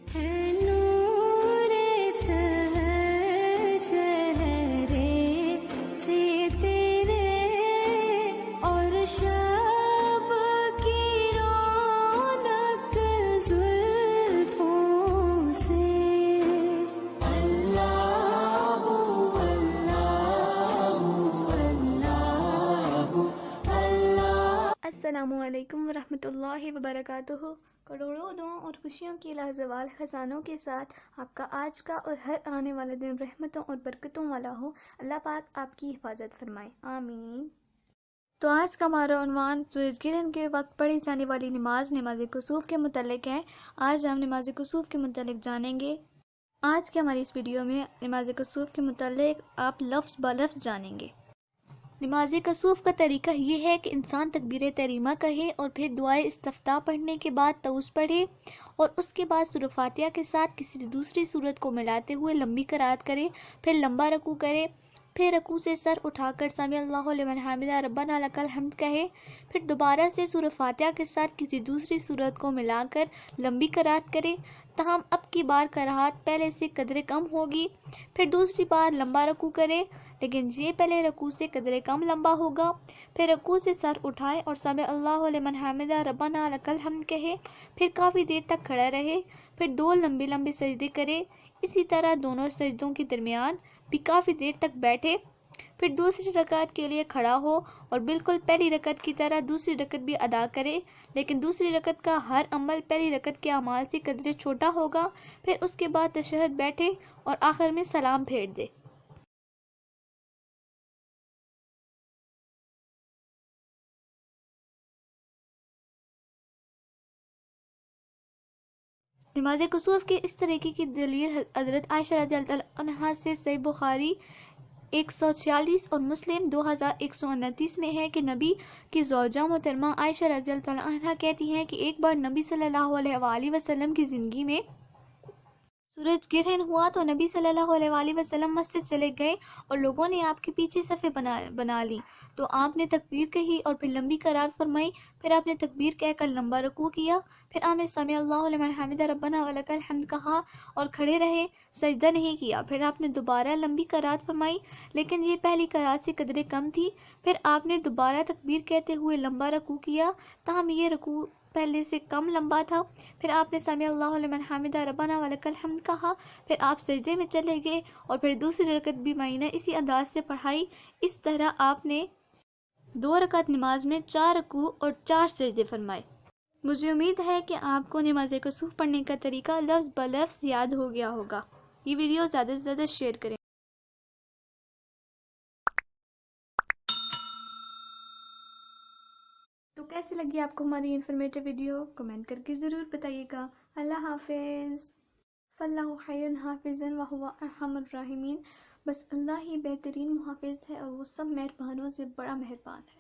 ہے نور سحر چہرے سے تیرے اور شب کی رونق زلفوں سے اللہ اللہ اللہ اللہ۔ السلام علیکم ورحمۃ اللہ وبرکاتہ۔ کروڑوں دعاؤں اور خوشیوں کی لازوال خزانوں کے ساتھ آپ کا آج کا اور ہر آنے والا دن رحمتوں اور برکتوں والا ہو۔ اللہ پاک آپ کی حفاظت فرمائے، آمین۔ تو آج کا ہمارا عنوان سورج گرہن کے وقت پڑھی جانے والی نماز کسوف کے متعلق ہے۔ آج ہم نماز کسوف کے متعلق جانیں گے۔ آج کے ہماری اس ویڈیو میں نماز کسوف کے متعلق آپ لفظ بلفظ جانیں گے۔ نماز کسوف کا طریقہ یہ ہے کہ انسان تکبیر تحریمہ کہے اور پھر دعائے استفتاح پڑھنے کے بعد طوس پڑھے اور اس کے بعد سورہ فاتحہ کے ساتھ کسی دوسری سورت کو ملاتے ہوئے لمبی قرات کرے، پھر لمبا رکوع کرے، پھر رکوع سے سر اٹھا کر سمیع اللہ لمن حمدہ ربنا لک الحمد کہے، پھر دوبارہ سے سورہ فاتحہ کے ساتھ کسی دوسری سورت کو ملا کر لمبی قرات کرے۔ تاہم اب کی بار قرات پہلے سے قدرے کم ہوگی، پھر دوسری بار لمبا رکوع کرے، لیکن یہ پہلے رکوع سے قدرے کم لمبا ہوگا، پھر رکوع سے سر اٹھائے اور سمیع اللہ لمن حمدہ ربنا لک الحمد کہے، پھر کافی دیر تک کھڑا رہے، پھر 2 لمبے سجدے کرے، اسی طرح دونوں سجدوں کے درمیان بھی کافی دیر تک بیٹھے، پھر دوسری رکعت کے لیے کھڑا ہو اور بالکل پہلی رکعت کی طرح دوسری رکعت بھی ادا کرے، لیکن دوسری رکعت کا ہر عمل پہلی رکعت کے اعمال سے قدرے چھوٹا ہوگا، پھر اس کے بعد تشہد بیٹھے اور آخر میں سلام پھیر دے۔ نماز کسوف کے اس طریقے کی دلیل حضرت عائشہ رضی اللہ عنہا سے صحیح بخاری 146 اور مسلم 2129 میں ہے کہ نبی کی زوجہ محترمہ عائشہ رضی اللہ عنہا کہتی ہیں کہ ایک بار نبی صلی اللہ علیہ وآلہ وسلم کی زندگی میں سورج گرہن ہوا تو نبی صلی اللہ علیہ وآلہ وسلم مسجد چلے گئے اور لوگوں نے آپ کے پیچھے صفیں بنا لی، تو آپ نے تکبیر کہی اور پھر لمبی قرات فرمائی، پھر آپ نے تکبیر کہہ کر لمبا رکوع کیا، پھر آپ نے سمیع اللہ لمن حمدہ ربنا ولک الحمد کہا اور کھڑے رہے، سجدہ نہیں کیا، پھر آپ نے دوبارہ لمبی قرات فرمائی لیکن یہ پہلی قرات سے قدرے کم تھی، پھر آپ نے دوبارہ تکبیر کہتے ہوئے لمبا رکوع کیا، تاہم یہ رکوع پہلے سے کم لمبا تھا، پھر آپ نے سمیع اللہ لمن حمدہ ربنا ولک الحمد کہا، پھر آپ سجدے میں چلے گئے اور پھر دوسری رکعت بھی معینہ اسی انداز سے پڑھائی۔ اس طرح آپ نے 2 رکعت نماز میں 4 رکوع اور 4 سجدے فرمائے۔ مجھے امید ہے کہ آپ کو نماز کسوف پڑھنے کا طریقہ لفظ بلفظ یاد ہو گیا ہوگا۔ یہ ویڈیو زیادہ سے زیادہ شیئر کریں۔ تو کیسی لگی آپ کو ہماری انفارمیٹیو ویڈیو؟ کمنٹ کر کے ضرور بتائیے گا۔ اللہ حافظ۔ فاللہ خیر حافظا وہو ارحم الراحمین۔ بس اللہ ہی بہترین محافظ ہے اور وہ سب مہربانوں سے بڑا مہربان ہے۔